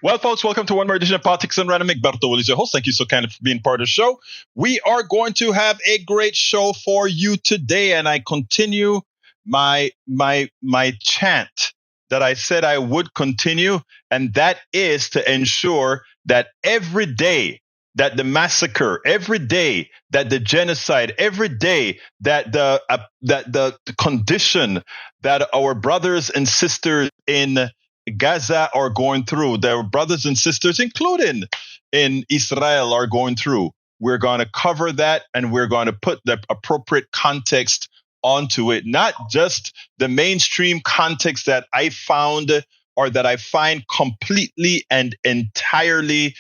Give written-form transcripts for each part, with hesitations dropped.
Well, folks, welcome to one more edition of Politics and Random. Egberto Will is your host. Thank you so kindly for being part of the show. We are going to have a great show for you today, and I continue my chant that I said I would continue, and that is to ensure that every day that the massacre, every day that the genocide, every day that the condition that our brothers and sisters in Gaza are going through, their brothers and sisters, including in Israel, are going through. We're going to cover that, and we're going to put the appropriate context onto it, not just the mainstream context that I found or that I find completely and entirely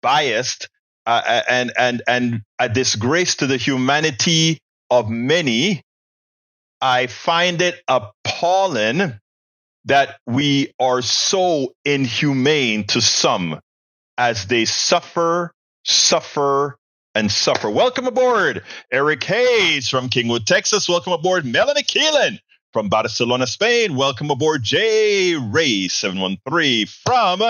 biased and a disgrace to the humanity of many. I find it appalling that we are so inhumane to some as they suffer, and suffer. Welcome aboard, Eric Hayes from Kingwood, Texas. Welcome aboard, Melanie Keelan from Barcelona, Spain. Welcome aboard, J. Ray 713 from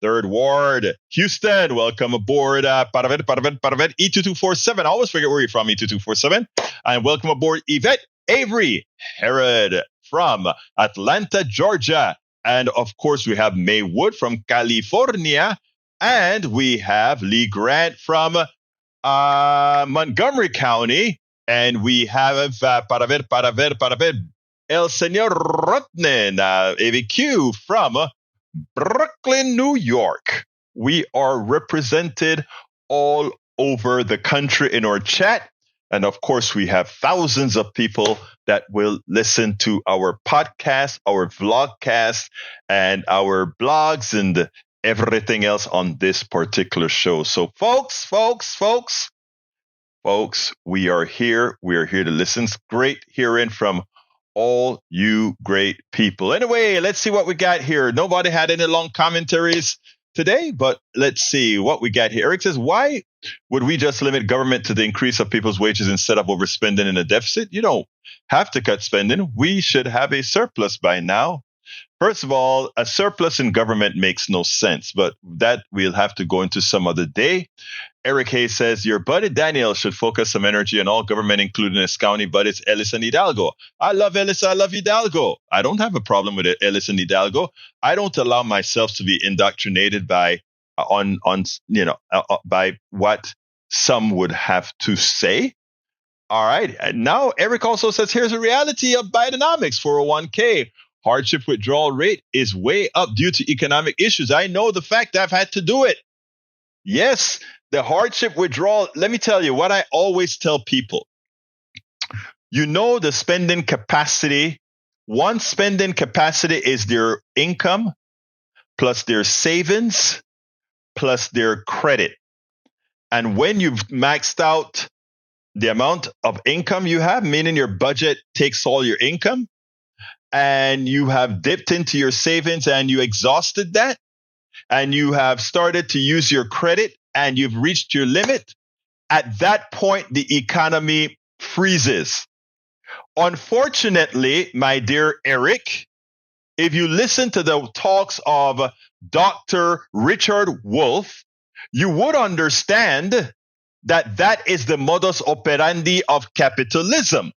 Third Ward, Houston. Welcome aboard, Paravet, E2247. I always forget where you're from, E2247. And welcome aboard, Yvette Avery Herod from Atlanta, Georgia. And of course, we have May Wood from California. And we have Lee Grant from Montgomery County. And we have para ver, El Señor Rotnen, AVQ from Brooklyn, New York. We are represented all over the country in our chat. And of course, we have thousands of people that will listen to our podcast, our vlogcast, and our blogs and everything else on this particular show. So folks, we are here. We are here to listen. It's great hearing from all you great people. Anyway, let's see what we got here. Nobody had any long commentaries today, but let's see what we got here. Eric says, why would we just limit government to the increase of people's wages instead of overspending in a deficit? You don't have to cut spending. We should have a surplus by now. First of all, a surplus in government makes no sense, but that we'll have to go into some other day. Eric Hayes says, your buddy Daniel should focus some energy on all government, including his county buddies, Ellis and Hidalgo. I love Ellis. I love Hidalgo. I don't have a problem with Ellis and Hidalgo. I don't allow myself to be indoctrinated by by what some would have to say. All right. And now Eric also says, here's a reality of Bidenomics, 401k. Hardship withdrawal rate is way up due to economic issues. I know the fact I've had to do it. Yes, the hardship withdrawal. Let me tell you what I always tell people. You know, the spending capacity. One spending capacity is their income plus their savings plus their credit. And when you've maxed out the amount of income you have, meaning your budget takes all your income, and you have dipped into your savings and you exhausted that, and you have started to use your credit and you've reached your limit, at that point, the economy freezes. Unfortunately, my dear Eric, if you listen to the talks of Dr. Richard Wolff, you would understand that that is the modus operandi of capitalism.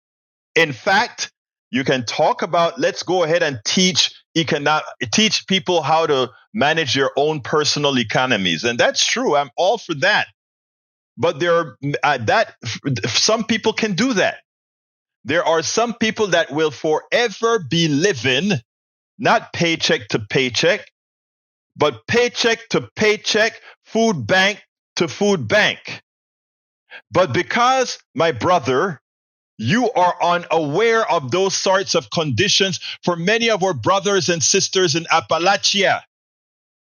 In fact, you can talk about, let's go ahead and teach people how to manage their own personal economies. And that's true. I'm all for that. But some people can do that. There are some people that will forever be living, not paycheck to paycheck, but paycheck to paycheck, food bank to food bank. But because, my brother, you are unaware of those sorts of conditions for many of our brothers and sisters in Appalachia,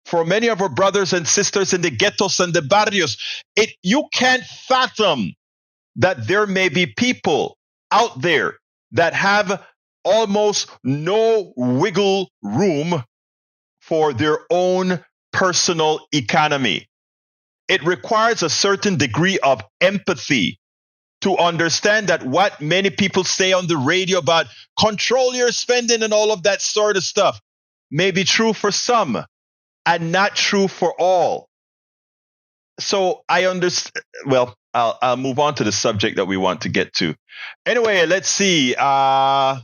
for many of our brothers and sisters in the ghettos and the barrios. You can't fathom that there may be people out there that have almost no wiggle room for their own personal economy. It requires a certain degree of empathy to understand that what many people say on the radio about control your spending and all of that sort of stuff may be true for some. and not true for all. So I understand. Well, I'll move on to the subject that we want to get to. Anyway, let's see. Para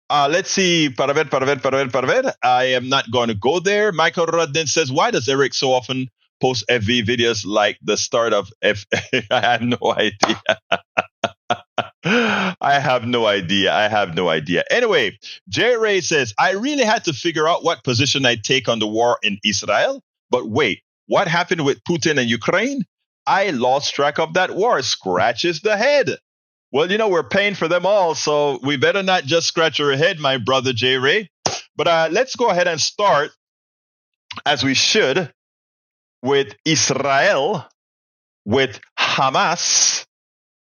ver. I am not going to go there. Michael Rudden says, why does Eric so often post FV videos like the start of F? I have no idea. I have no idea. Anyway, J. Ray says, I really had to figure out what position I'd take on the war in Israel. But wait, what happened with Putin and Ukraine? I lost track of that war. Scratches the head. Well, we're paying for them all, so we better not just scratch our head, my brother J. Ray. But let's go ahead and start, as we should, with Israel, with Hamas,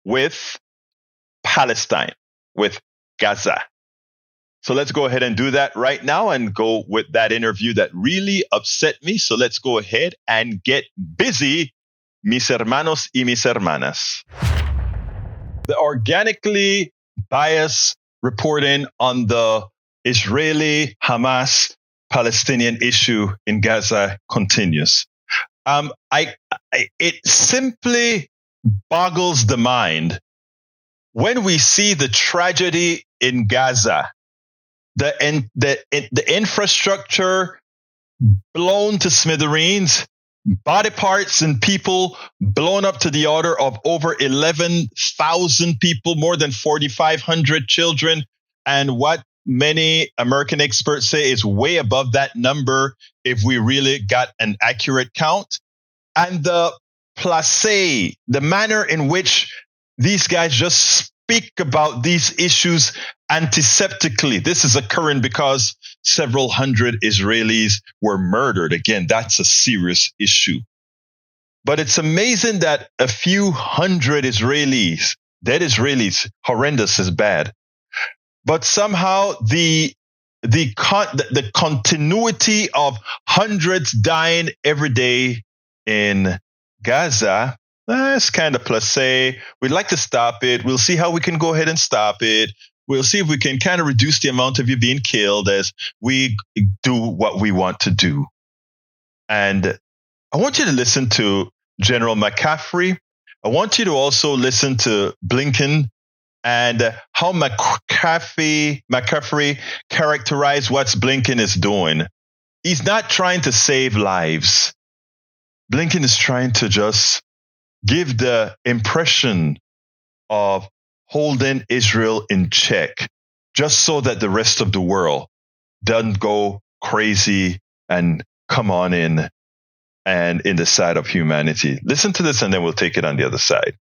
with Palestine, with Gaza. So let's go ahead and do that right now and go with that interview that really upset me. So let's go ahead and get busy, mis hermanos y mis hermanas. The organically biased reporting on the Israeli-Hamas-Palestinian issue in Gaza continues. It simply boggles the mind when we see the tragedy in Gaza, the infrastructure blown to smithereens, body parts and people blown up to the order of over 11,000 people, more than 4,500 children, and what many American experts say is way above that number if we really got an accurate count. And the manner in which these guys just speak about these issues antiseptically. This is occurring because several hundred Israelis were murdered. Again, that's a serious issue. But it's amazing that a few hundred Israelis, dead Israelis, horrendous is bad. But somehow the continuity of hundreds dying every day in Gaza, it's kind of placé. We'd like to stop it. We'll see how we can go ahead and stop it. We'll see if we can kind of reduce the amount of you being killed as we do what we want to do. And I want you to listen to General McCaffrey. I want you to also listen to Blinken and how McCaffrey characterized what Blinken is doing. He's not trying to save lives. Blinken is trying to just give the impression of holding Israel in check, just so that the rest of the world doesn't go crazy and come on in and in the side of humanity. Listen to this and then we'll take it on the other side.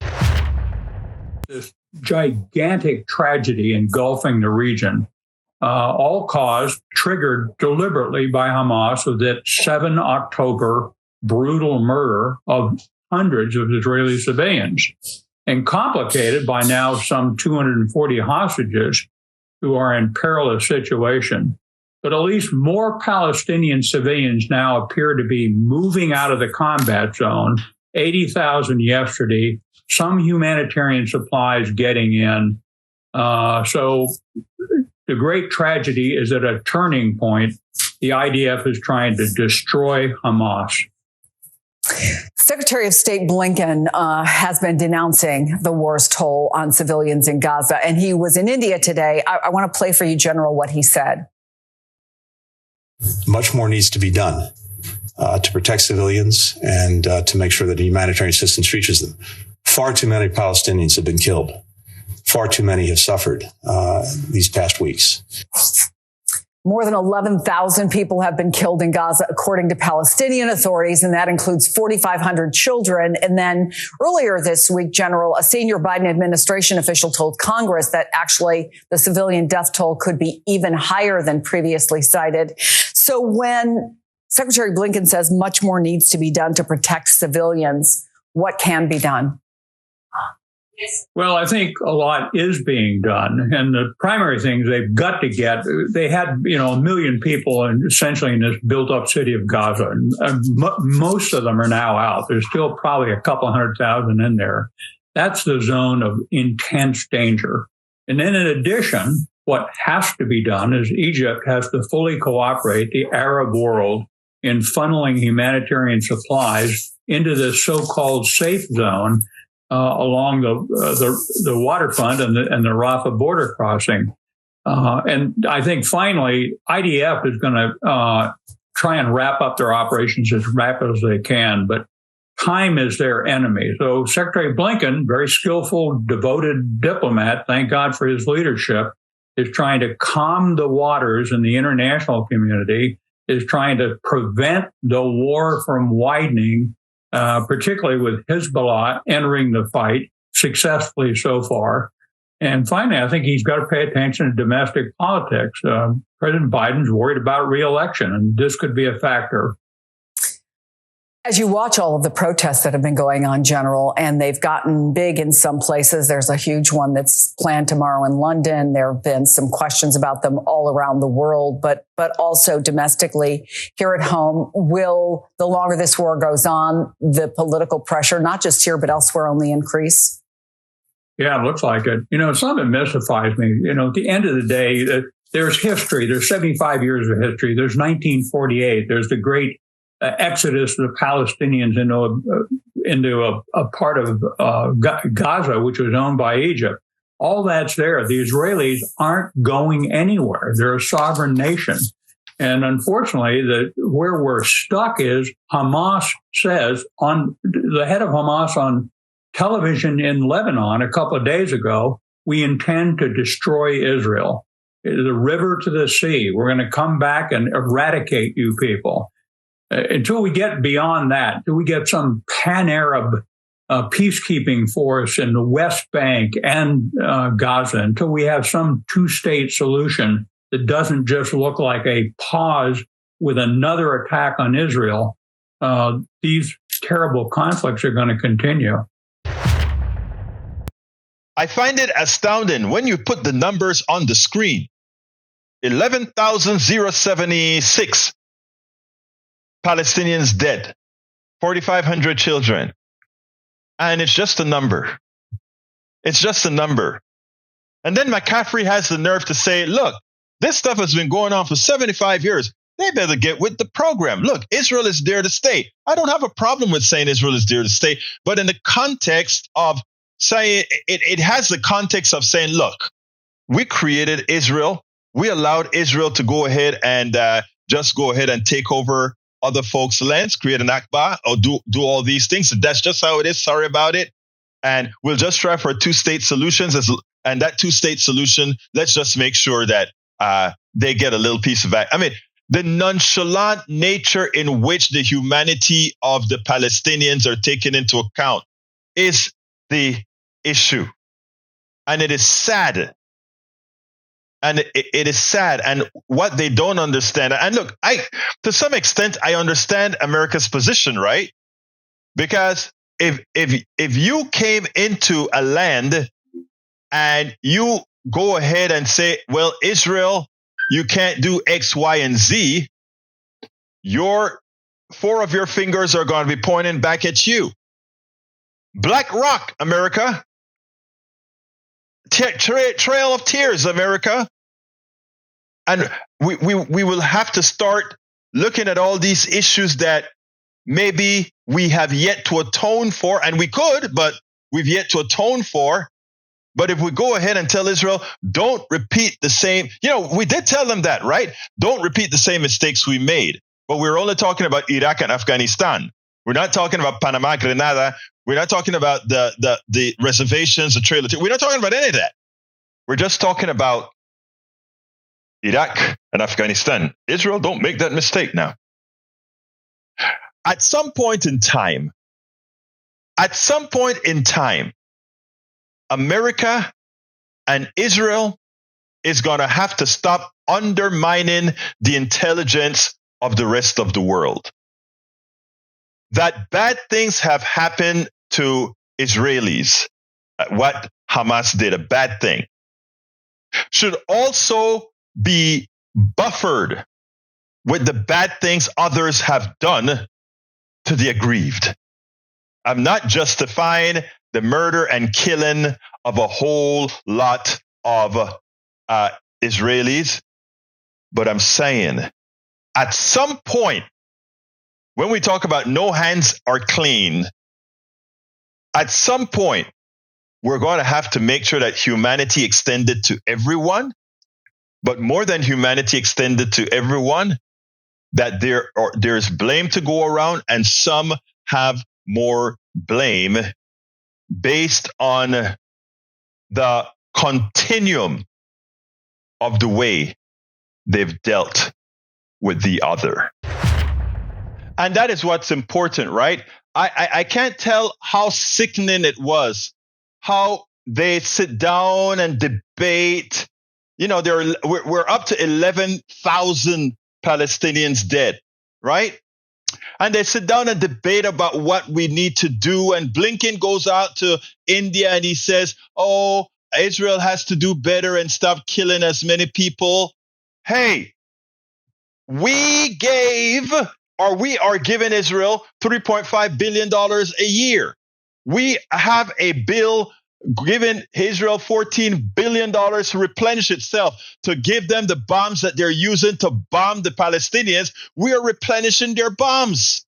This gigantic tragedy engulfing the region, all triggered deliberately by Hamas with that 7 October brutal murder of hundreds of Israeli civilians, and complicated by now some 240 hostages who are in perilous situation. But at least more Palestinian civilians now appear to be moving out of the combat zone, 80,000 yesterday, some humanitarian supplies getting in. So the great tragedy is at a turning point. The IDF is trying to destroy Hamas. Secretary of State Blinken has been denouncing the war's toll on civilians in Gaza, and he was in India today. I want to play for you, General, what he said. Much more needs to be done to protect civilians and to make sure that the humanitarian assistance reaches them. Far too many Palestinians have been killed. Far too many have suffered these past weeks. More than 11,000 people have been killed in Gaza, according to Palestinian authorities, and that includes 4,500 children. And then earlier this week, General, a senior Biden administration official told Congress that actually the civilian death toll could be even higher than previously cited. So when Secretary Blinken says much more needs to be done to protect civilians, what can be done? Well, I think a lot is being done. And the primary things they've got to get, they had, 1 million people essentially in this built up city of Gaza. And most of them are now out. There's still probably a couple 100,000 in there. That's the zone of intense danger. And then in addition, what has to be done is Egypt has to fully cooperate, the Arab world, in funneling humanitarian supplies into this so-called safe zone along the waterfront and the Rafah border crossing. And I think finally, IDF is going to try and wrap up their operations as rapid as they can, but time is their enemy. So Secretary Blinken, very skillful, devoted diplomat, thank God for his leadership, is trying to calm the waters in the international community, is trying to prevent the war from widening, particularly with Hezbollah entering the fight successfully so far. And finally, I think he's got to pay attention to domestic politics. President Biden's worried about re-election, and this could be a factor. As you watch all of the protests that have been going on, General, and they've gotten big in some places, there's a huge one that's planned tomorrow in London. There have been some questions about them all around the world, but also domestically here at home. Will, the longer this war goes on, the political pressure, not just here, but elsewhere, only increase? Yeah, it looks like it. Something mystifies me. At the end of the day, there's history. There's 75 years of history. There's 1948. There's the great exodus of the Palestinians into a part of Gaza, which was owned by Egypt. All that's there. The Israelis aren't going anywhere. They're a sovereign nation. And unfortunately, where we're stuck is Hamas says, on the head of Hamas on television in Lebanon a couple of days ago, we intend to destroy Israel. The river to the sea. We're going to come back and eradicate you people. Until we get beyond that, until we get some pan-Arab peacekeeping force in the West Bank and Gaza, until we have some two-state solution that doesn't just look like a pause with another attack on Israel, these terrible conflicts are going to continue. I find it astounding when you put the numbers on the screen. 11,076 Palestinians dead, 4,500 children. And it's just a number. It's just a number. And then McCaffrey has the nerve to say, look, this stuff has been going on for 75 years. They better get with the program. Look, Israel is there to stay. I don't have a problem with saying Israel is there to stay, but in the context of saying, it has the context of saying, look, we created Israel. We allowed Israel to go ahead and just go ahead and take over other folks' lands, create an Nakba, or do all these things. That's just how it is. Sorry about it. And we'll just try for a two-state solution. And that two-state solution, let's just make sure that they get a little piece of that. I mean, the nonchalant nature in which the humanity of the Palestinians are taken into account is the issue. And it is sad. And it is sad. And what they don't understand, and look, to some extent, I understand America's position, right? Because if you came into a land and you go ahead and say, well, Israel, you can't do X, Y, and Z, 4 of your fingers are going to be pointing back at you. Black Rock, America. Trail of Tears, America. And we will have to start looking at all these issues that maybe we have yet to atone for, and we could, but we've yet to atone for. But if we go ahead and tell Israel, don't repeat the same, we did tell them that, right? Don't repeat the same mistakes we made. But we're only talking about Iraq and Afghanistan. We're not talking about Panama, Grenada. We're not talking about the reservations, the trail. We're not talking about any of that. We're just talking about Iraq and Afghanistan. Israel, don't make that mistake now. At some point in time, America and Israel is going to have to stop undermining the intelligence of the rest of the world. That bad things have happened to Israelis, what Hamas did, a bad thing, should also be buffered with the bad things others have done to the aggrieved. I'm not justifying the murder and killing of a whole lot of Israelis, but I'm saying at some point when we talk about no hands are clean, at some point, we're going to have to make sure that humanity extended to everyone, but more than humanity extended to everyone, that there's blame to go around, and some have more blame based on the continuum of the way they've dealt with the other. And that is what's important, right? I can't tell how sickening it was, how they sit down and debate. You know, we're up to 11,000 Palestinians dead, right? And they sit down and debate about what we need to do. And Blinken goes out to India and he says, oh, Israel has to do better and stop killing as many people. Hey, we are giving Israel $3.5 billion a year. We have a bill giving Israel $14 billion to replenish itself, to give them the bombs that they're using to bomb the Palestinians. We are replenishing their bombs.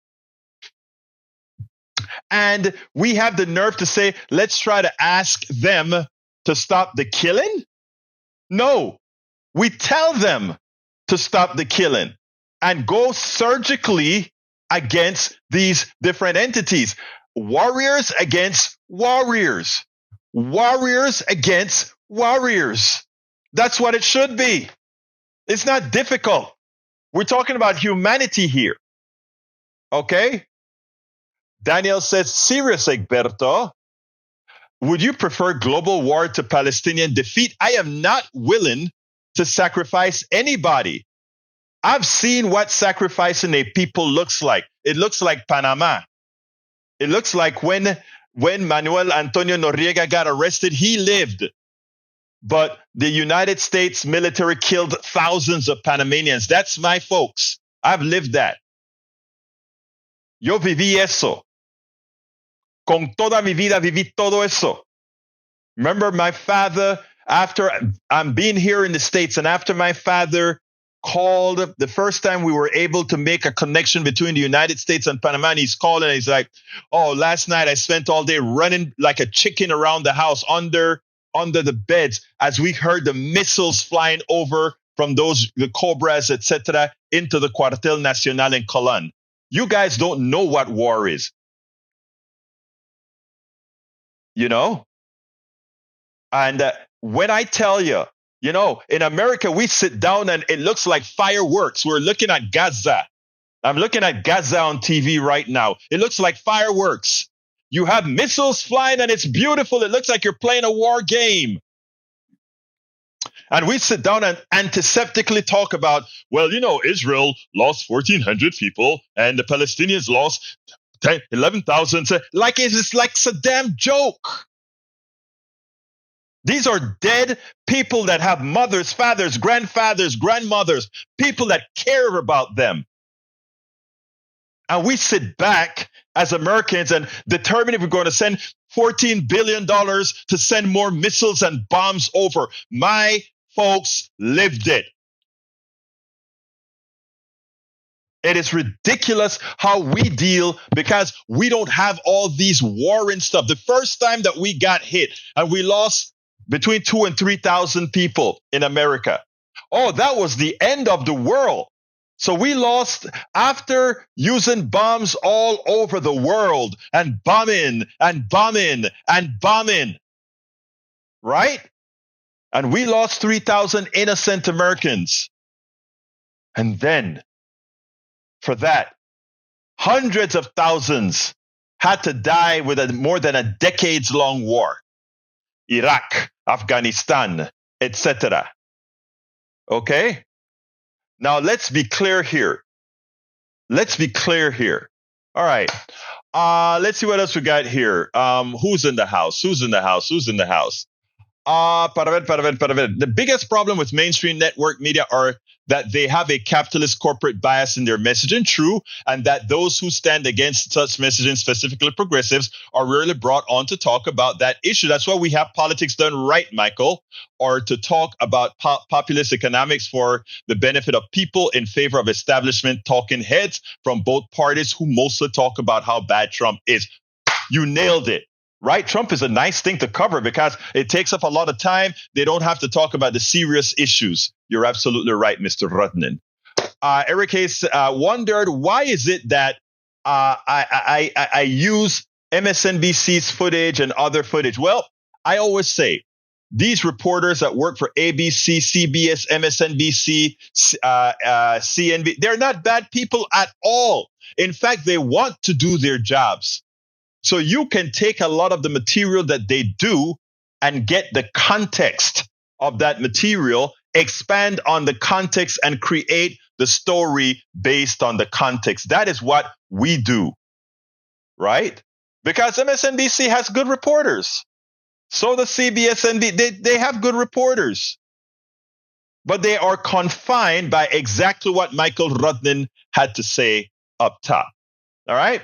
And we have the nerve to say, let's try to ask them to stop the killing? No, we tell them to stop the killing and go surgically against these different entities. Warriors against warriors. Warriors against warriors. That's what it should be. It's not difficult. We're talking about humanity here. Okay? Daniel says, serious, Egberto. Would you prefer global war to Palestinian defeat? I am not willing to sacrifice anybody. I've seen what sacrificing a people looks like. It looks like Panama. It looks like when Manuel Antonio Noriega got arrested, he lived. But the United States military killed thousands of Panamanians. That's my folks. I've lived that. Yo viví eso. Con toda mi vida viví todo eso. Remember my father, after I'm being here in the States, and after my father called the first time we were able to make a connection between the United States and Panama, and he's calling and he's like, oh, last night I spent all day running like a chicken around the house under the beds as we heard the missiles flying over from the Cobras, etc., into the Cuartel Nacional in Colón. You guys don't know what war is. You know? And when I tell you, you know, in America, we sit down and it looks like fireworks. We're looking at Gaza. I'm looking at Gaza on TV right now. It looks like fireworks. You have missiles flying and it's beautiful. It looks like you're playing a war game. And we sit down and antiseptically talk about, well, you know, Israel lost 1,400 people and the Palestinians lost 11,000. Like it's like a damn joke. These are dead people that have mothers, fathers, grandfathers, grandmothers, people that care about them. And we sit back as Americans and determine if we're going to send $14 billion to send more missiles and bombs over. My folks lived it. It is ridiculous how we deal because we don't have all these warring stuff. The first time that we got hit and we lost between 2,000 and 3,000 people in America. Oh, that was the end of the world. So we lost after using bombs all over the world and bombing and bombing and bombing. Right? And we lost 3,000 innocent Americans. And then, for that, hundreds of thousands had to die with more than a decades-long war. Iraq, Afghanistan, etc. Okay? Now, let's be clear here. Let's be clear here. All right. Let's see what else we got here. Who's in the house? Who's in the house? Who's in the house? Para ver. The biggest problem with mainstream network media are that they have a capitalist corporate bias in their messaging, true, and that those who stand against such messaging, specifically progressives, are rarely brought on to talk about that issue. That's why we have politics done right, Michael, or to talk about populist economics for the benefit of people in favor of establishment talking heads from both parties who mostly talk about how bad Trump is. You nailed it. Right? Trump is a nice thing to cover because it takes up a lot of time. They don't have to talk about the serious issues. You're absolutely right, Mr. Rudnin. Eric Hayes wondered, why is it that I use MSNBC's footage and other footage? Well, I always say these reporters that work for ABC, CBS, MSNBC, CNBC, they're not bad people at all. In fact, they want to do their jobs. So you can take a lot of the material that they do and get the context of that material, expand on the context, and create the story based on the context. That is what we do, right? Because MSNBC has good reporters. So does CBS and they have good reporters. But they are confined by exactly what Michael Rudnin had to say up top. All right?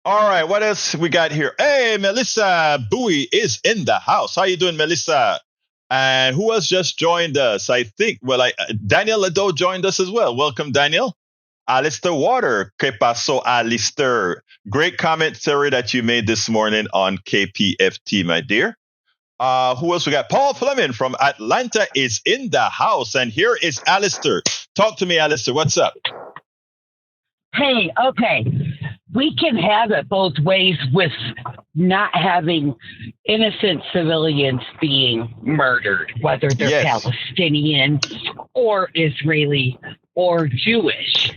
All right, what else we got here? Hey, Melissa Bowie is in the house. How you doing, Melissa? And who else just joined us? I think, Daniel Lado joined us as well. Welcome, Daniel. Alistair Water. Que paso, Alistair? Great commentary that you made this morning on KPFT, my dear. Who else we got? Paul Fleming from Atlanta is in the house. And here is Alistair. Talk to me, Alistair. What's up? Hey, okay. We can have it both ways with not having innocent civilians being murdered, whether they're Palestinian or Israeli or Jewish.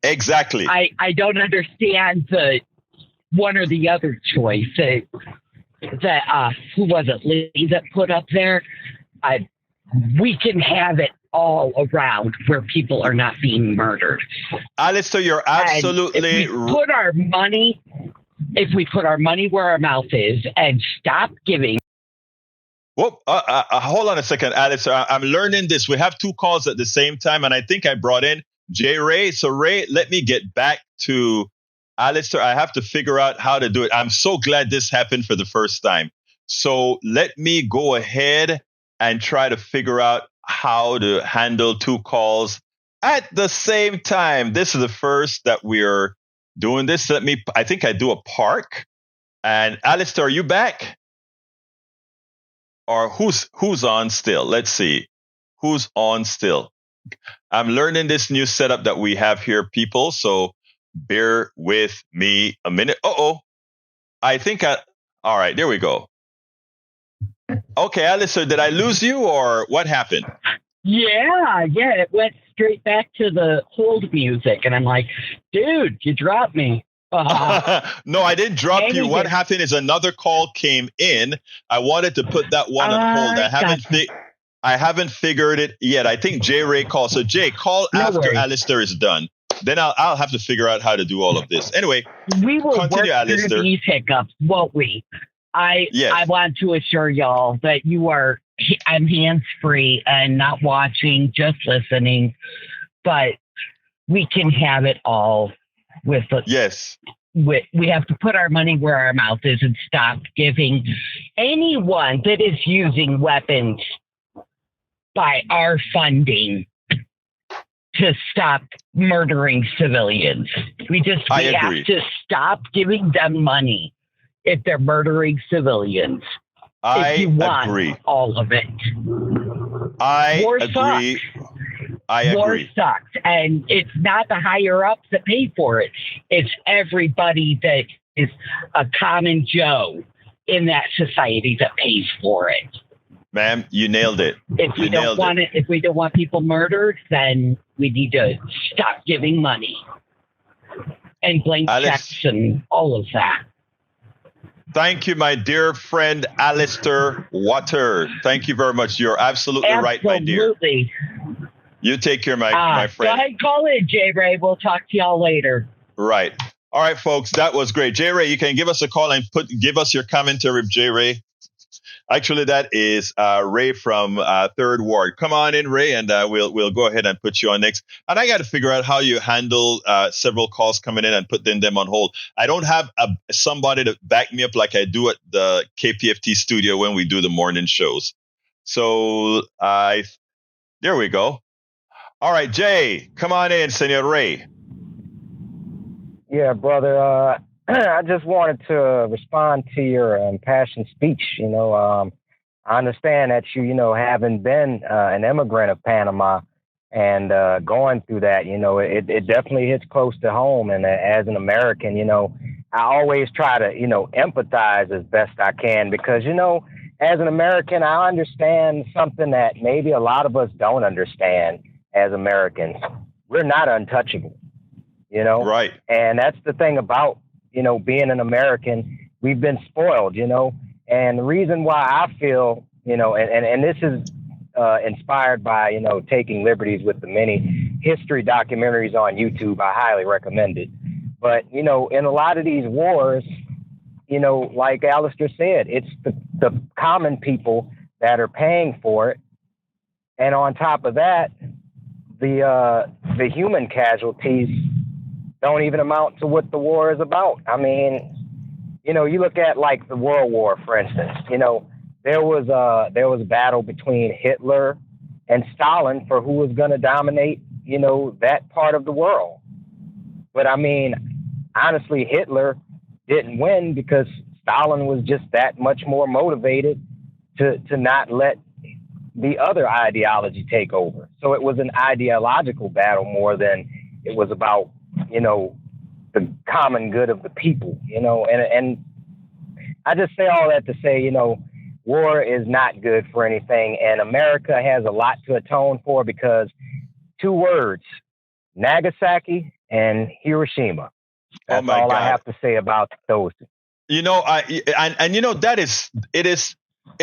Exactly. I don't understand the one or the other choice that who was it, Lee, that put up there? We can have it all around where people are not being murdered. Alistair, you're absolutely... If we put our money where our mouth is and stop giving... Whoop, hold on a second, Alistair. I'm learning this. We have two calls at the same time, and I think I brought in Jay Ray. So, Ray, let me get back to Alistair. I have to figure out how to do it. I'm so glad this happened for the first time. So let me go ahead and try to figure out how to handle two calls at the same time. This is the first that we're doing this. I think I do a park. And Alistair, are you back? Or who's on still? Let's see. Who's on still? I'm learning this new setup that we have here, people. So bear with me a minute. I think all right, there we go. Okay, Alistair, did I lose you or what happened? Yeah, it went straight back to the hold music. And I'm like, dude, you dropped me. No, I didn't drop you. What happened is another call came in. I wanted to put that one on hold. I haven't figured it yet. I think Jay Ray called. So Jay, call after Alistair is done. Then I'll have to figure out how to do all of this. Anyway, we will continue, work Alistair. through these hiccups, won't we? I want to assure y'all that I'm hands-free and not watching, just listening, but we can have it all with the... Yes. We have to put our money where our mouth is and stop giving anyone that is using weapons by our funding to stop murdering civilians. We have to stop giving them money if they're murdering civilians. I if you want agree. All of it. War agree. Sucks. I agree. War sucks. And it's not the higher ups that pay for it. It's everybody that is a common Joe in that society that pays for it. Ma'am, you nailed it. If we don't want people murdered, then we need to stop giving money and blank checks and all of that. Thank you, my dear friend, Alistair Water. Thank you very much. You're absolutely right, my dear. Absolutely. You take care, my friend. Go ahead, call in, Jay Ray. We'll talk to y'all later. Right. All right, folks. That was great. Jay Ray, you can give us a call and give us your commentary, Jay Ray. Actually, that is Ray from Third Ward. Come on in, Ray, and we'll go ahead and put you on next. And I got to figure out how you handle several calls coming in and putting them on hold. I don't have somebody to back me up like I do at the KPFT studio when we do the morning shows. So there we go. All right, Jay, come on in, Senor Ray. Yeah, brother. I just wanted to respond to your impassioned speech. I understand that having been an immigrant of Panama and going through that, it definitely hits close to home. And as an American, I always try to, empathize as best I can because, as an American, I understand something that maybe a lot of us don't understand as Americans. We're not untouchable, Right. And that's the thing about being an American, we've been spoiled, and the reason why I feel, and this is inspired by, taking liberties with the many history documentaries on YouTube. I highly recommend it. But, in a lot of these wars, like Alistair said, it's the common people that are paying for it. And on top of that, the human casualties don't even amount to what the war is about. I mean, you look at like the World War, for instance, there was a battle between Hitler and Stalin for who was going to dominate, that part of the world. But I mean, honestly, Hitler didn't win because Stalin was just that much more motivated to not let the other ideology take over. So it was an ideological battle more than it was about, the common good of the people, and I just say all that to say, war is not good for anything. And America has a lot to atone for because 2 words, Nagasaki and Hiroshima. That's all God. I have to say about those. It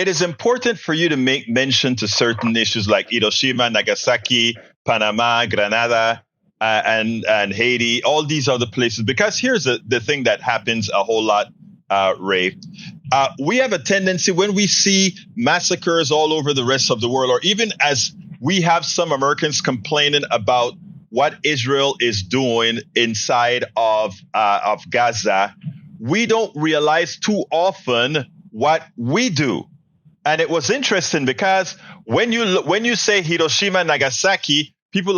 is important for you to make mention to certain issues like Hiroshima, Nagasaki, Panama, Grenada, and Haiti, all these other places, because here's the thing that happens a whole lot, Ray. We have a tendency when we see massacres all over the rest of the world, or even as we have some Americans complaining about what Israel is doing inside of Gaza, we don't realize too often what we do. And it was interesting because when you say Hiroshima, Nagasaki, people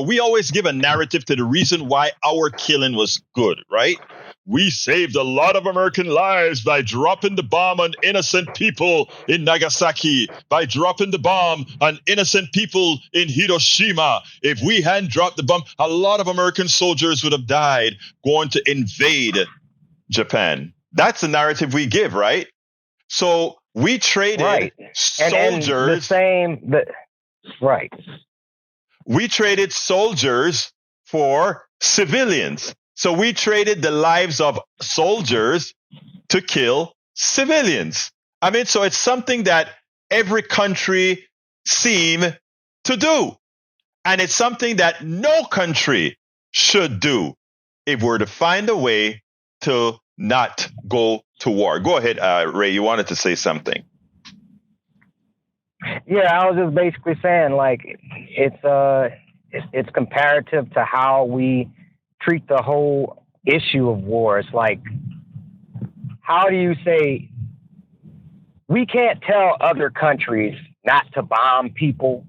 we always give a narrative to the reason why our killing was good, right? We saved a lot of American lives by dropping the bomb on innocent people in Nagasaki, by dropping the bomb on innocent people in Hiroshima. If we hadn't dropped the bomb, a lot of American soldiers would have died going to invade Japan. That's the narrative we give, right? So we traded soldiers. Right. We traded soldiers for civilians. So we traded the lives of soldiers to kill civilians. I mean, so it's something that every country seem to do. And it's something that no country should do if we're to find a way to not go to war. Go ahead, Ray, you wanted to say something. Yeah, I was just basically saying, like, it's comparative to how we treat the whole issue of war. It's like, how do you say we can't tell other countries not to bomb people?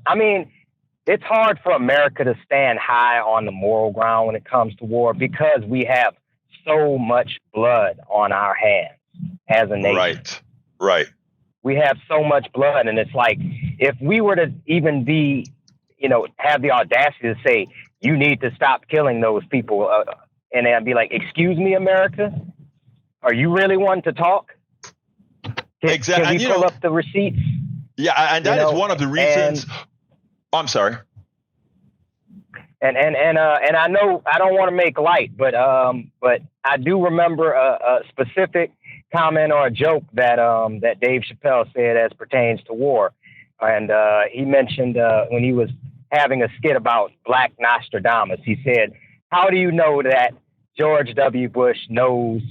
I mean, it's hard for America to stand high on the moral ground when it comes to war because we have so much blood on our hands as a nation. Right. We have so much blood, and it's like, if we were to even be, have the audacity to say, you need to stop killing those people, and I'd be like, excuse me, America? Are you really wanting to talk? Exactly. Can we pull up the receipts? Yeah, and that is one of the reasons. I'm sorry. And I know I don't want to make light, but I do remember a specific comment or a joke that Dave Chappelle said as pertains to war, and he mentioned when he was having a skit about Black Nostradamus, he said, "How do you know that George W. Bush knows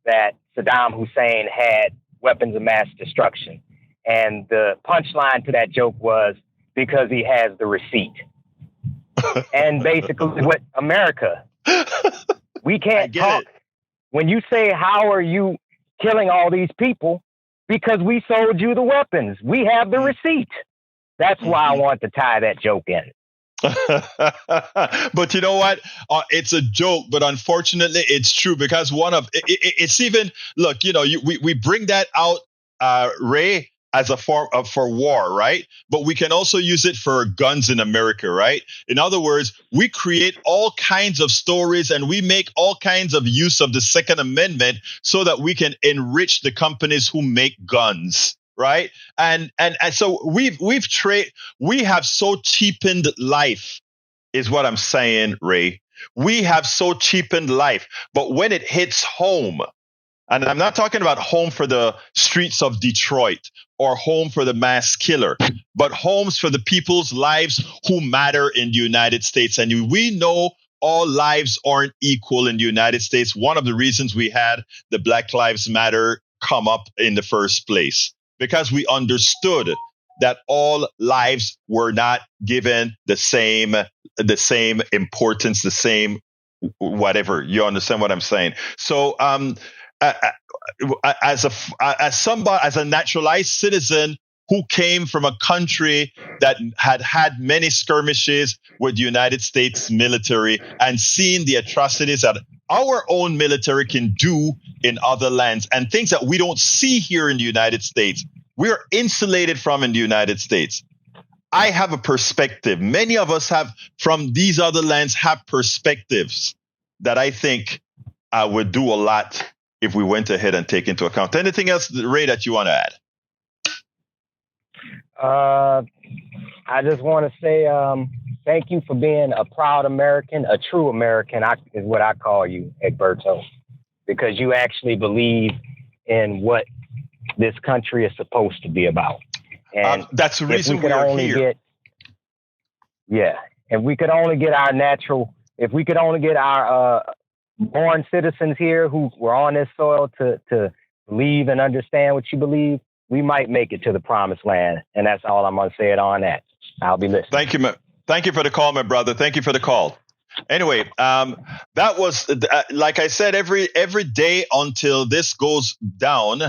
that Saddam Hussein had weapons of mass destruction. And the punchline to that joke was because he has the receipt. And basically, what America, we can't talk. When you say, how are you killing all these people? Because we sold you the weapons. We have the receipt. That's why I want to tie that joke in. But you know what? It's a joke, but unfortunately, it's true because it's even, look, we bring that out, Ray, as a form of for war, right? But we can also use it for guns in America, right? In other words, we create all kinds of stories and we make all kinds of use of the Second Amendment so that we can enrich the companies who make guns, right? And so we have so cheapened life, is what I'm saying, Ray. We have so cheapened life, but when it hits home, and I'm not talking about home for the streets of Detroit or home for the mass killer, but homes for the people's lives who matter in the United States. And we know all lives aren't equal in the United States. One of the reasons we had the Black Lives Matter come up in the first place, because we understood that all lives were not given the same importance, the same whatever. You understand what I'm saying? So, as a naturalized citizen who came from a country that had many skirmishes with the United States military and seen the atrocities that our own military can do in other lands and things that we don't see here in the United States, we're insulated from in the United States. I have a perspective. Many of us have from these other lands have perspectives that I think would do a lot if we went ahead and take into account. Anything else, Ray, that you want to add? I just want to say thank you for being a proud American, a true American, is what I call you, Egberto, because you actually believe in what this country is supposed to be about. And that's the reason we are here. If we could only get our born citizens here who were on this soil to believe and understand what you believe, we might make it to the promised land. And that's all I'm going to say it on that. I'll be listening. Thank you for the call, my brother. Thank you for the call. Anyway, that was, like I said, every day until this goes down,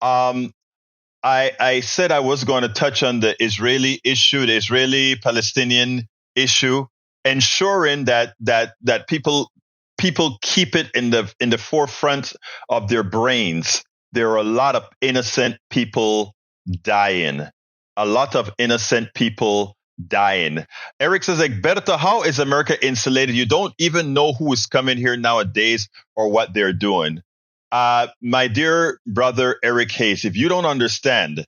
I said I was going to touch on the Israeli issue, the Israeli-Palestinian issue, ensuring that people keep it in the forefront of their brains. There are a lot of innocent people dying. Eric says, Egberto, how is America insulated? You don't even know who is coming here nowadays or what they're doing. My dear brother Eric Hayes, if you don't understand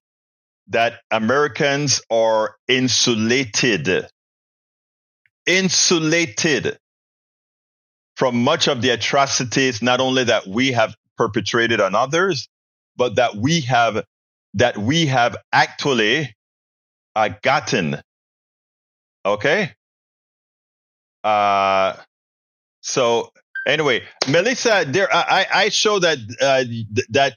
that Americans are insulated from much of the atrocities, not only that we have perpetrated on others, but that we have actually gotten. Okay. So anyway, Melissa, I show that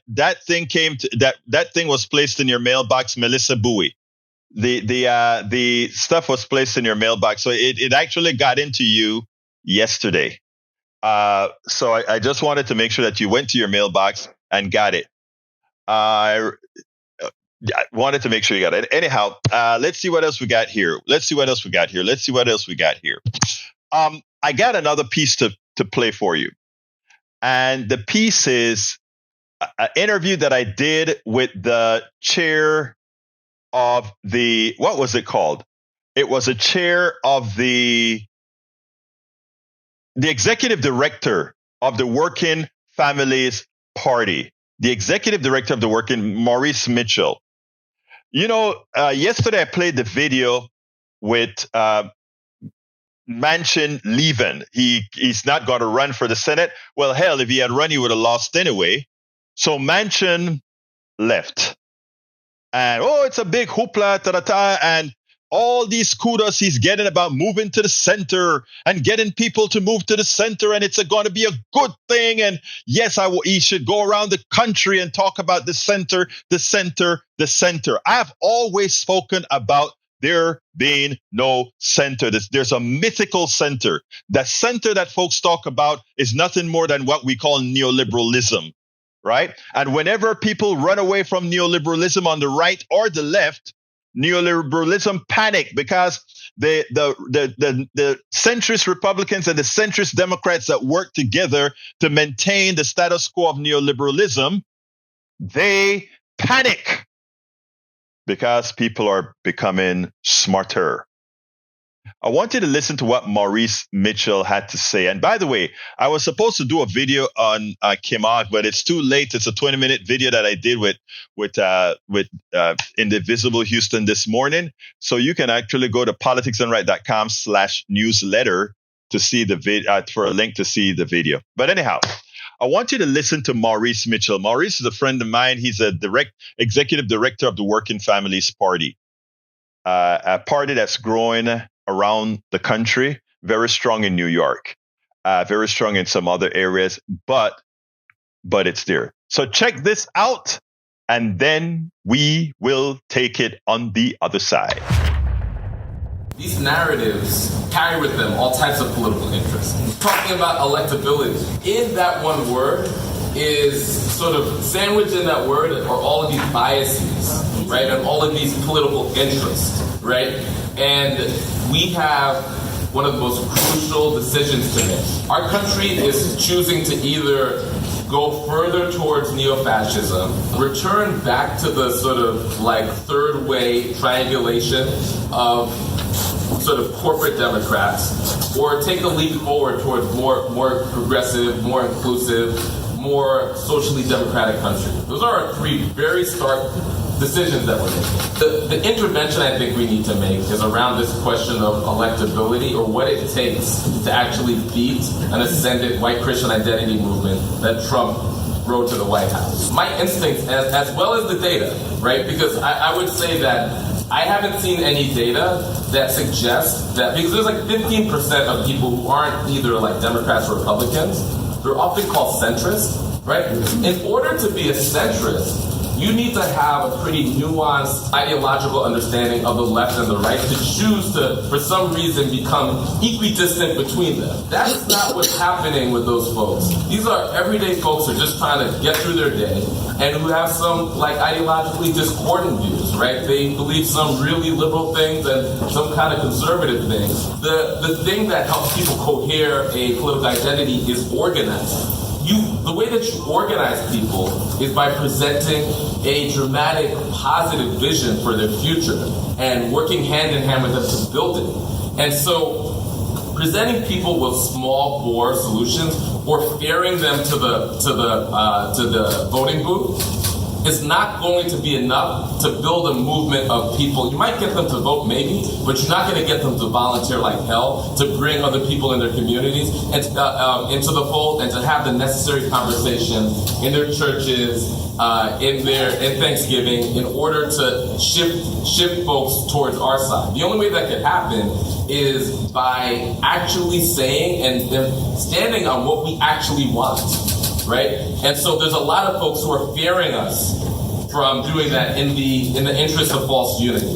that thing was placed in your mailbox, Melissa Bowie. The stuff was placed in your mailbox, so it actually got into you yesterday. So I just wanted to make sure that you went to your mailbox and got it. I wanted to make sure you got it. Anyhow, let's see what else we got here. I got another piece to play for you. And the piece is an interview that I did with the chair of what was it called? It was a chair of the executive director of the Working Families Party, the executive director of the Working, Maurice Mitchell. Yesterday I played the video with Manchin leaving. He's not going to run for the Senate. Well, hell, if he had run, he would have lost anyway. So Manchin left. And, it's a big hoopla, ta-ta-ta. And all these kudos he's getting about moving to the center and getting people to move to the center, and it's going to be a good thing. And yes, he should go around the country and talk about the center, the center, the center. I've always spoken about there being no center. There's a mythical center. The center that folks talk about is nothing more than what we call neoliberalism, right? And whenever people run away from neoliberalism on the right or the left, neoliberalism panic because the centrist Republicans and the centrist Democrats that work together to maintain the status quo of neoliberalism, they panic because people are becoming smarter. I want you to listen to what Maurice Mitchell had to say. And by the way, I was supposed to do a video on Kim Ogg, but it's too late. It's a 20-minute video that I did with Indivisible Houston this morning. So you can actually go to politicsandright.com/newsletter to see the for a link to see the video. But anyhow, I want you to listen to Maurice Mitchell. Maurice is a friend of mine. He's a executive director of the Working Families Party, a party that's growing around the country, very strong in New York, very strong in some other areas, but it's there. So check this out, and then we will take it on the other side. These narratives carry with them all types of political interests. Talking about electability, in that one word is sort of sandwiched in that word are all of these biases, right? And all of these political interests, right? And we have one of the most crucial decisions to make. Our country is choosing to either go further towards neo-fascism, return back to the sort of like third way triangulation of sort of corporate Democrats, or take a leap forward towards more progressive, more inclusive, more socially democratic country. Those are our three very stark decisions that we're making. The intervention I think we need to make is around this question of electability, or what it takes to actually beat an ascendant white Christian identity movement that Trump rode to the White House. My instincts, as well as the data, right? Because I would say that I haven't seen any data that suggests that, because there's like 15% of people who aren't either like Democrats or Republicans, they're often called centrists, right? In order to be a centrist, you need to have a pretty nuanced ideological understanding of the left and the right to choose to, for some reason, become equidistant between them. That's not what's happening with those folks. These are everyday folks who are just trying to get through their day and who have some like ideologically discordant views, right? They believe some really liberal things and some kind of conservative things. The thing that helps people cohere a political identity is organizing. The way that you organize people is by presenting a dramatic, positive vision for their future and working hand in hand with them to build it. And so presenting people with small bore solutions or ferrying them to the voting booth is not going to be enough to build a movement of people. You might get them to vote maybe, but you're not going to get them to volunteer like hell to bring other people in their communities and into the fold and to have the necessary conversation in their churches, in Thanksgiving, in order to shift folks towards our side. The only way that could happen is by actually saying and standing on what we actually want. Right? And so there's a lot of folks who are fearing us from doing that in the interest of false unity.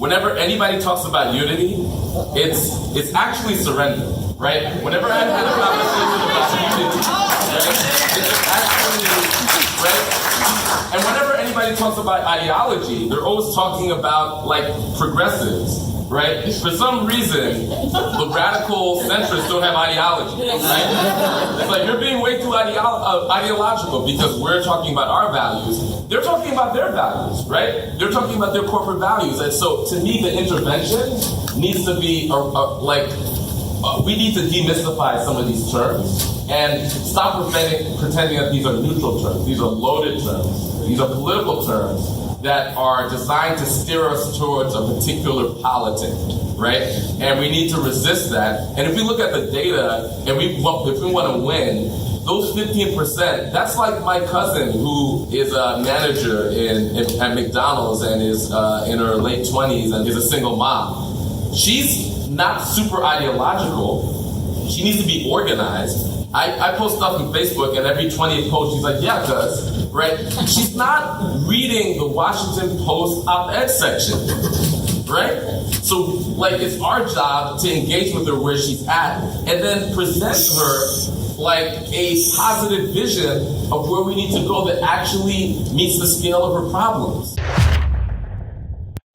Whenever anybody talks about unity, it's actually surrender, right? Whenever I've had a conversation about unity, right, it's actually, right? And whenever anybody talks about ideology, they're always talking about like progressives. Right? For some reason, the radical centrists don't have ideology, right? It's like you're being way too ideological because we're talking about our values. They're talking about their values, right? They're talking about their corporate values. And so to me, the intervention needs to be we need to demystify some of these terms and stop pretending that these are neutral terms. These are loaded terms. These are political terms that are designed to steer us towards a particular politic, right? And we need to resist that. And if we look at the data, and if we want to win, those 15%, that's like my cousin who is a manager at McDonald's and is in her late 20s and is a single mom. She's not super ideological. She needs to be organized. I post stuff on Facebook, and every 20th post, she's like, yeah, cuz, right? She's not reading the Washington Post op-ed section, right? So, like, it's our job to engage with her where she's at and then present her like a positive vision of where we need to go that actually meets the scale of her problems.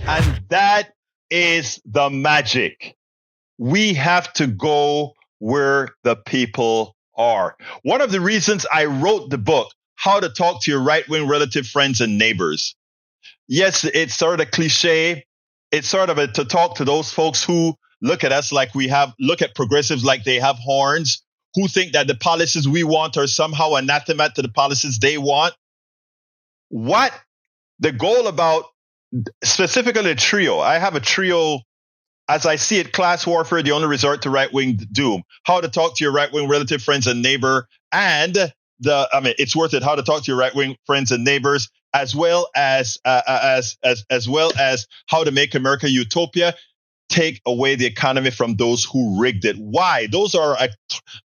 And that is the magic. We have to go where the people are. One of the reasons I wrote the book, How to Talk to Your Right-Wing Relative Friends and Neighbors. Yes, it's sort of cliche. It's sort of to talk to those folks who look at us like look at progressives like they have horns, who think that the policies we want are somehow anathema to the policies they want. What the goal about specifically a trio, I have a trio, as I see it, class warfare, the only resort to right-wing doom, how to talk to your right-wing relative friends and neighbor, and it's worth it, how to talk to your right-wing friends and neighbors, as well as how to make America utopia, take away the economy from those who rigged it. Why?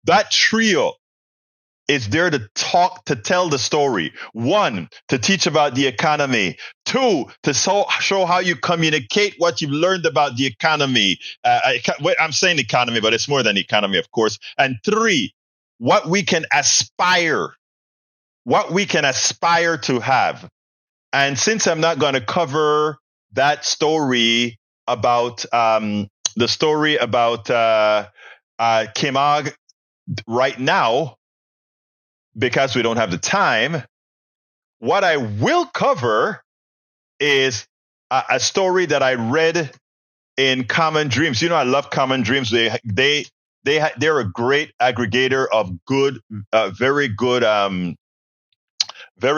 That trio is there to tell the story. 1, to teach about the economy. 2, to show how you communicate what you've learned about the economy. I'm saying economy, but it's more than economy, of course. And 3, what we can aspire to have. And since I'm not going to cover that story about Kim Ogg right now, because we don't have the time, what I will cover is a story that I read in Common Dreams. You know, I love Common Dreams. They're a great aggregator of very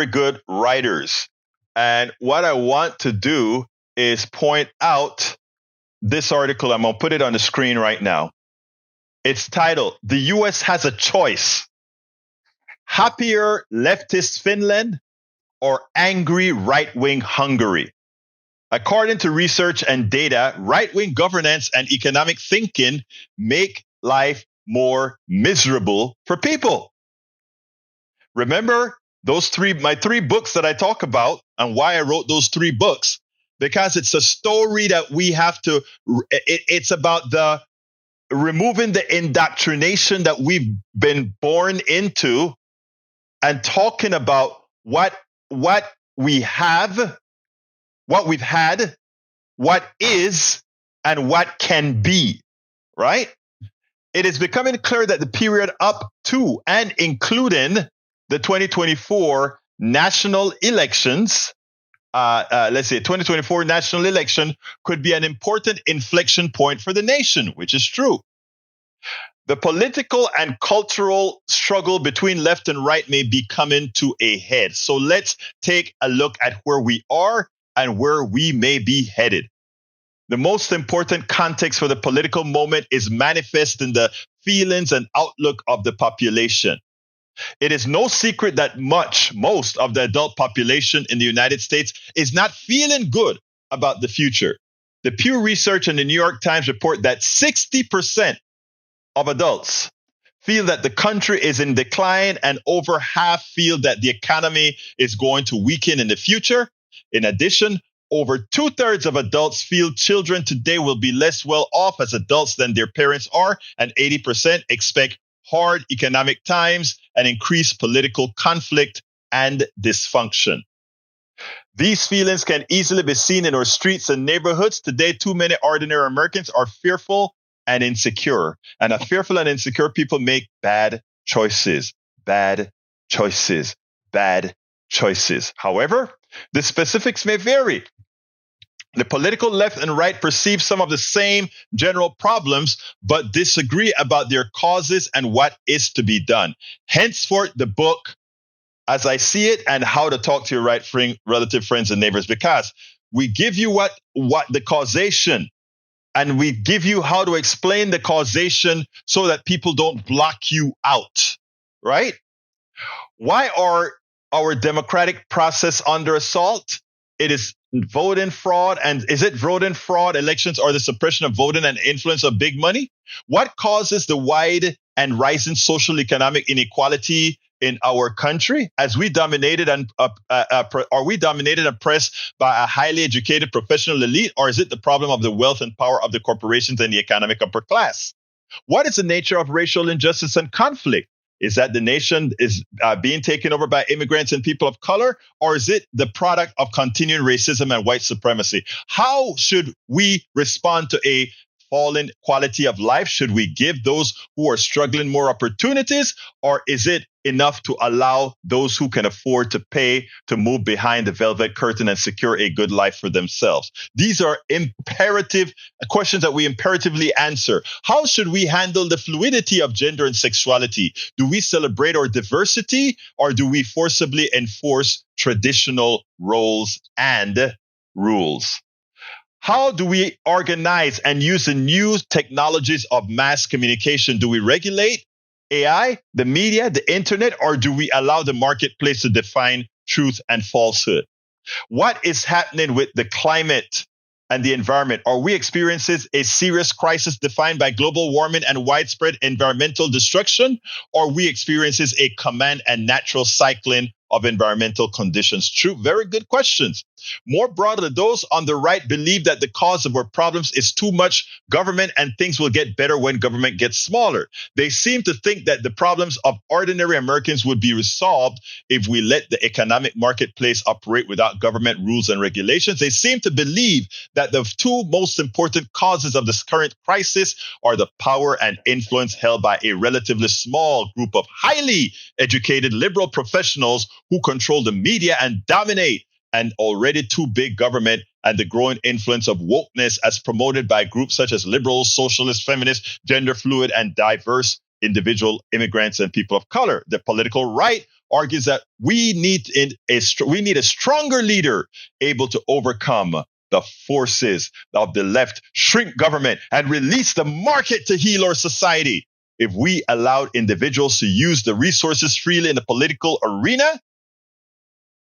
good writers. And what I want to do is point out this article. I'm going to put it on the screen right now. It's titled, "The U.S. Has a Choice. Happier leftist Finland or angry right-wing Hungary. According to research and data, right-wing governance and economic thinking make life more miserable for people." Remember my 3 books that I talk about and why I wrote those 3 books? Because it's a story that we have to, it's about the removing the indoctrination that we've been born into and talking about what we've had, what is, and what can be, right? It is becoming clear that the period up to and including the 2024 national elections, 2024 national election could be an important inflection point for the nation, which is true. The political and cultural struggle between left and right may be coming to a head. So let's take a look at where we are and where we may be headed. The most important context for the political moment is manifest in the feelings and outlook of the population. It is no secret that most of the adult population in the United States is not feeling good about the future. The Pew Research and the New York Times report that 60% of adults feel that the country is in decline, and over half feel that the economy is going to weaken in the future. In addition, over 2/3 of adults feel children today will be less well off as adults than their parents are, and 80% expect hard economic times and increased political conflict and dysfunction. These feelings can easily be seen in our streets and neighborhoods. Today, too many ordinary Americans are fearful and insecure. And fearful and insecure people make bad choices. However, the specifics may vary. The political left and right perceive some of the same general problems, but disagree about their causes and what is to be done. Henceforth, the book, As I See It, and How to Talk to Your Right Relative Friends and Neighbors, because we give you what the causation, and we give you how to explain the causation so that people don't block you out, right? Why are our democratic process under assault? It is voting fraud. And is it voting fraud, elections, or the suppression of voting and influence of big money? What causes the wide and rising social economic inequality in our country? As we dominated and are we dominated and oppressed by a highly educated professional elite, or is it the problem of the wealth and power of the corporations and the economic upper class? What is the nature of racial injustice and conflict? Is that the nation is being taken over by immigrants and people of color, or is it the product of continuing racism and white supremacy? How should we respond to a fallen quality of life? Should we give those who are struggling more opportunities, or is it enough to allow those who can afford to pay to move behind the velvet curtain and secure a good life for themselves? These are imperative questions that we imperatively answer. How should we handle the fluidity of gender and sexuality? Do we celebrate our diversity, or do we forcibly enforce traditional roles and rules? How do we organize and use the new technologies of mass communication? Do we regulate AI, the media, the internet, or do we allow the marketplace to define truth and falsehood? What is happening with the climate and the environment? Are we experiencing a serious crisis defined by global warming and widespread environmental destruction, or are we experiencing a command and natural cycling of environmental conditions? True, very good questions. More broadly, those on the right believe that the cause of our problems is too much government and things will get better when government gets smaller. They seem to think that the problems of ordinary Americans would be resolved if we let the economic marketplace operate without government rules and regulations. They seem to believe that the two most important causes of this current crisis are the power and influence held by a relatively small group of highly educated liberal professionals who control the media and dominate an already too big government, and the growing influence of wokeness as promoted by groups such as liberals, socialists, feminists, gender fluid, and diverse individual immigrants and people of color. The political right argues that we need a stronger leader able to overcome the forces of the left, shrink government, and release the market to heal our society. If we allowed individuals to use the resources freely in the political arena,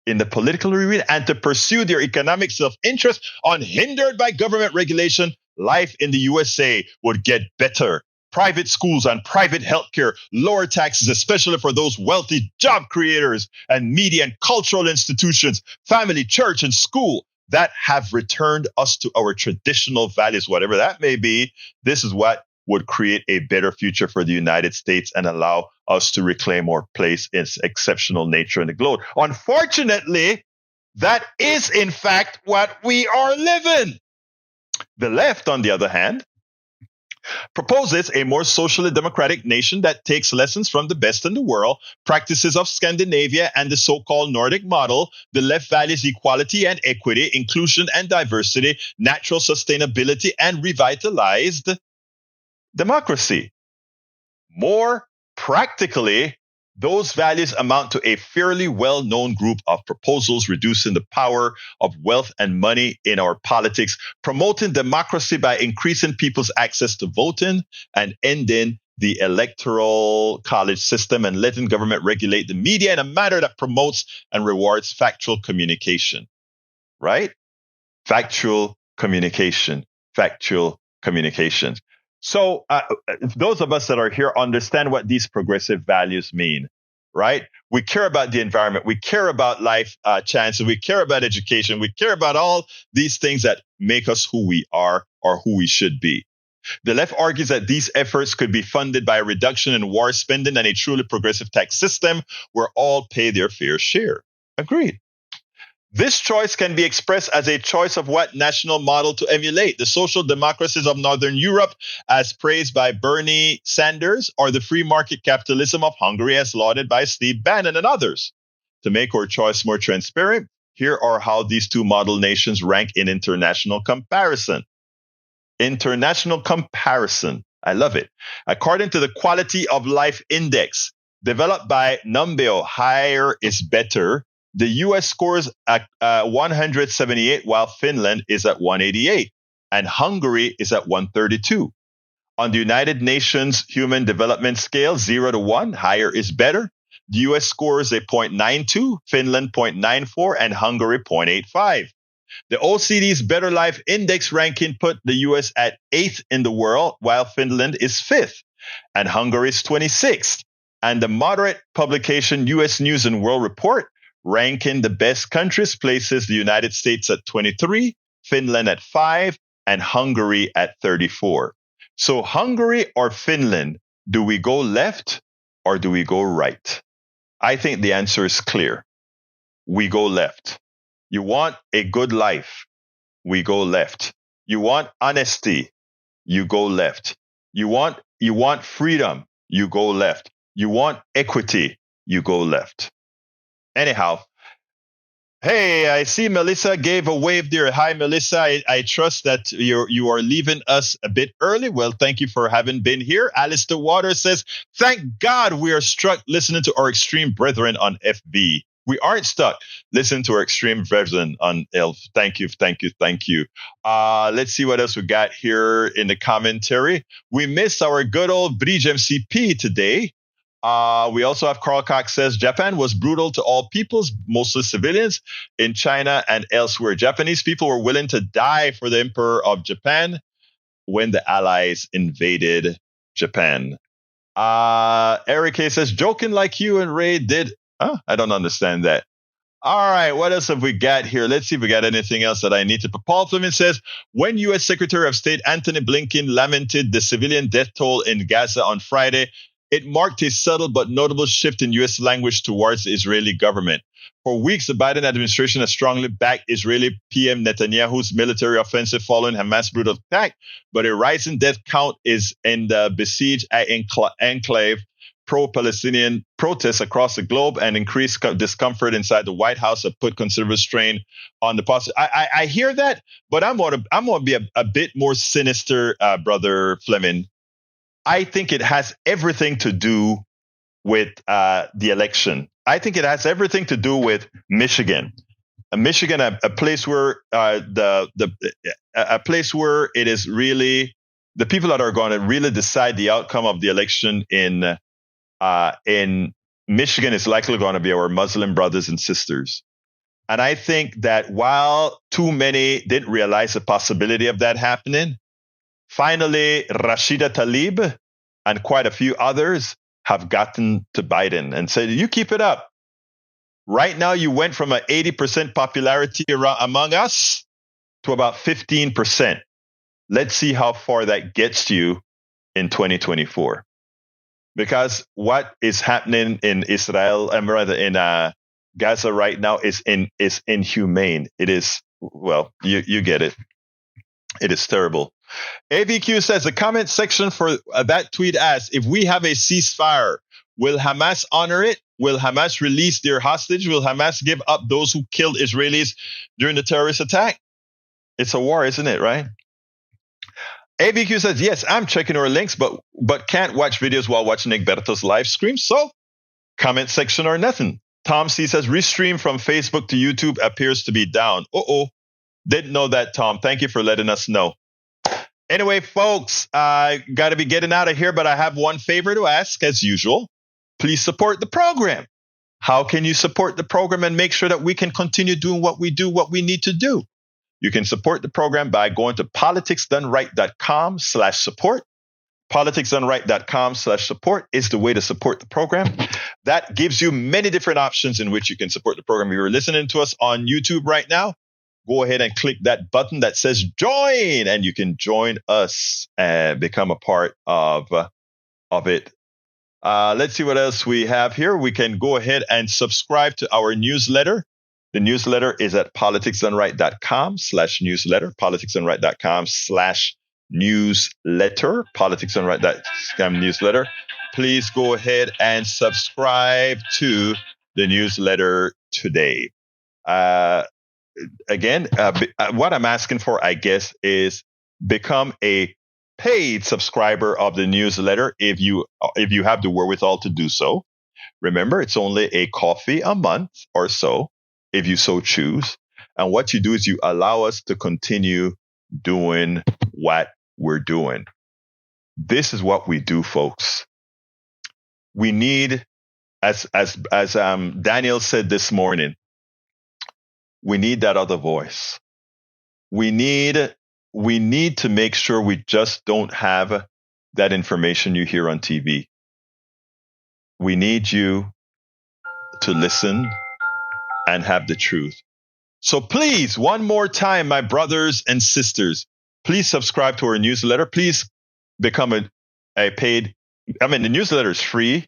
and to pursue their economic self-interest unhindered by government regulation, life in the USA would get better. Private schools and private healthcare, lower taxes, especially for those wealthy job creators, and media and cultural institutions, family, church, and school that have returned us to our traditional values, whatever that may be. This is what would create a better future for the United States and allow us to reclaim our place in its exceptional nature in the globe. Unfortunately, that is, in fact, what we are living. The left, on the other hand, proposes a more socially democratic nation that takes lessons from the best in the world, practices of Scandinavia and the so-called Nordic model. The left values equality and equity, inclusion and diversity, natural sustainability, and revitalized democracy. More practically, those values amount to a fairly well-known group of proposals reducing the power of wealth and money in our politics, promoting democracy by increasing people's access to voting, and ending the electoral college system and letting government regulate the media in a manner that promotes and rewards factual communication. Right? Factual communication. So those of us that are here understand what these progressive values mean, right? We care about the environment. We care about life chances. We care about education. We care about all these things that make us who we are or who we should be. The left argues that these efforts could be funded by a reduction in war spending and a truly progressive tax system where all pay their fair share. Agreed. This choice can be expressed as a choice of what national model to emulate: the social democracies of Northern Europe, as praised by Bernie Sanders, or the free market capitalism of Hungary, as lauded by Steve Bannon and others. To make our choice more transparent, here are how these two model nations rank in international comparison. International comparison. I love it. According to the Quality of Life Index, developed by Numbeo, higher is better, the U.S. scores at 178, while Finland is at 188, and Hungary is at 132. On the United Nations Human Development Scale, 0 to 1, higher is better. the US scores a 0.92, Finland 0.94, and Hungary 0.85. The OECD's Better Life Index ranking put the US at 8th in the world, while Finland is 5th, and Hungary is 26th. And the moderate publication US News and World Report ranking the best countries places the United States at 23, Finland at 5, and Hungary at 34. So Hungary or Finland, do we go left or do we go right? I think the answer is clear. We go left. You want a good life, we go left. You want honesty, you go left. You want freedom, you go left. You want equity, you go left. Anyhow, hey, I see Melissa gave a wave there. Hi, Melissa. I trust that you are leaving us a bit early. Well, thank you for having been here. Alistair Waters says, thank God we are struck listening to our extreme brethren on FB. We aren't stuck. Listen to our extreme brethren on ELF. Thank you. Let's see what else we got here in the commentary. We missed our good old Bridge MCP today. We also have Carl Cox says, Japan was brutal to all peoples, mostly civilians, in China and elsewhere. Japanese people were willing to die for the Emperor of Japan when the Allies invaded Japan. Eric A says, joking like you and Ray did. I don't understand that. All right, what else have we got here? Let's see if we got anything else that I need to. Paul Fleming says, when U.S. Secretary of State Antony Blinken lamented the civilian death toll in Gaza on Friday, it marked a subtle but notable shift in U.S. language towards the Israeli government. For weeks, the Biden administration has strongly backed Israeli PM Netanyahu's military offensive following Hamas' brutal attack, but a rising death count is in the besieged enclave. Pro-Palestinian protests across the globe and increased discomfort inside the White House have put considerable strain on the possibility. I hear that, but I'm going to be a bit more sinister, Brother Fleming. I think it has everything to do with the election. I think it has everything to do with Michigan. Michigan, a place where a place where it is really the people that are going to really decide the outcome of the election in Michigan is likely going to be our Muslim brothers and sisters. And I think that while too many didn't realize the possibility of that happening, finally, Rashida Tlaib and quite a few others have gotten to Biden and said, you keep it up. Right now, you went from an 80% popularity among us to about 15%. Let's see how far that gets you in 2024. Because what is happening in Israel, and rather in Gaza right now, is inhumane. It is, well, you get it. It is terrible. AVQ says the comment section for that tweet asks, if we have a ceasefire, will Hamas honor it? Will Hamas release their hostage? Will Hamas give up those who killed Israelis during the terrorist attack? It's a war, isn't it, right? ABQ says, yes, I'm checking our links, but can't watch videos while watching Egberto's live stream. So comment section or nothing. Tom C says, restream from Facebook to YouTube appears to be down. Didn't know that, Tom. Thank you for letting us know. Anyway, folks, I got to be getting out of here, but I have one favor to ask as usual. Please support the program. How can you support the program and make sure that we can continue doing what we do, what we need to do? You can support the program by going to politicsdoneright.com/support. Politicsdoneright.com/support is the way to support the program. That gives you many different options in which you can support the program. If you're listening to us on YouTube right now, go ahead and click that button that says join, and you can join us and become a part of it. Let's see what else we have here. We can go ahead and subscribe to our newsletter. The newsletter is at politicsdoneright.com/newsletter, politicsdoneright.com/newsletter, politicsdoneright.com/newsletter. Please go ahead and subscribe to the newsletter today. Again, what I'm asking for, I guess, is become a paid subscriber of the newsletter if you have the wherewithal to do so. Remember, it's only a coffee a month or so, if you so choose. And what you do is you allow us to continue doing what we're doing. This is what we do, folks. We need as Daniel said this morning, we need that other voice. We need to make sure we just don't have that information you hear on TV. We need you to listen and have the truth. So please, one more time, my brothers and sisters, please subscribe to our newsletter. Please become a paid. I mean, the newsletter is free,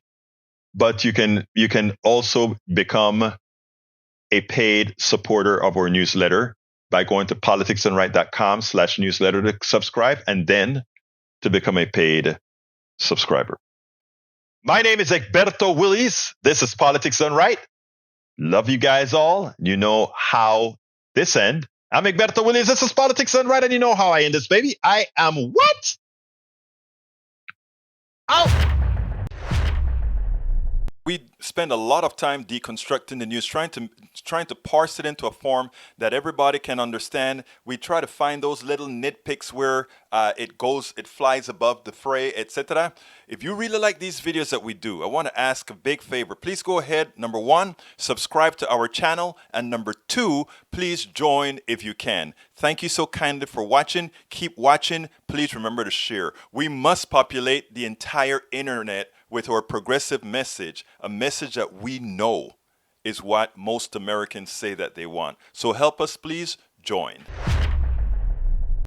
but you can also become a paid supporter of our newsletter by going to politicsandright.com/newsletter to subscribe, and then to become a paid subscriber. My name is Egberto Willies. This is Politics Done Right. Love you guys all. You know how this ends. I'm Egberto Willies. This is Politics Done Right, and you know how I end this, baby. I am what? Out. We spend a lot of time deconstructing the news, trying to parse it into a form that everybody can understand. We try to find those little nitpicks where it flies above the fray, etc. If you really like these videos that we do, I want to ask a big favor. Please go ahead. Number 1, subscribe to our channel. And number 2, please join if you can. Thank you so kindly for watching. Keep watching. Please remember to share. We must populate the entire internet with our progressive message, a message that we know is what most Americans say that they want. So help us, please join.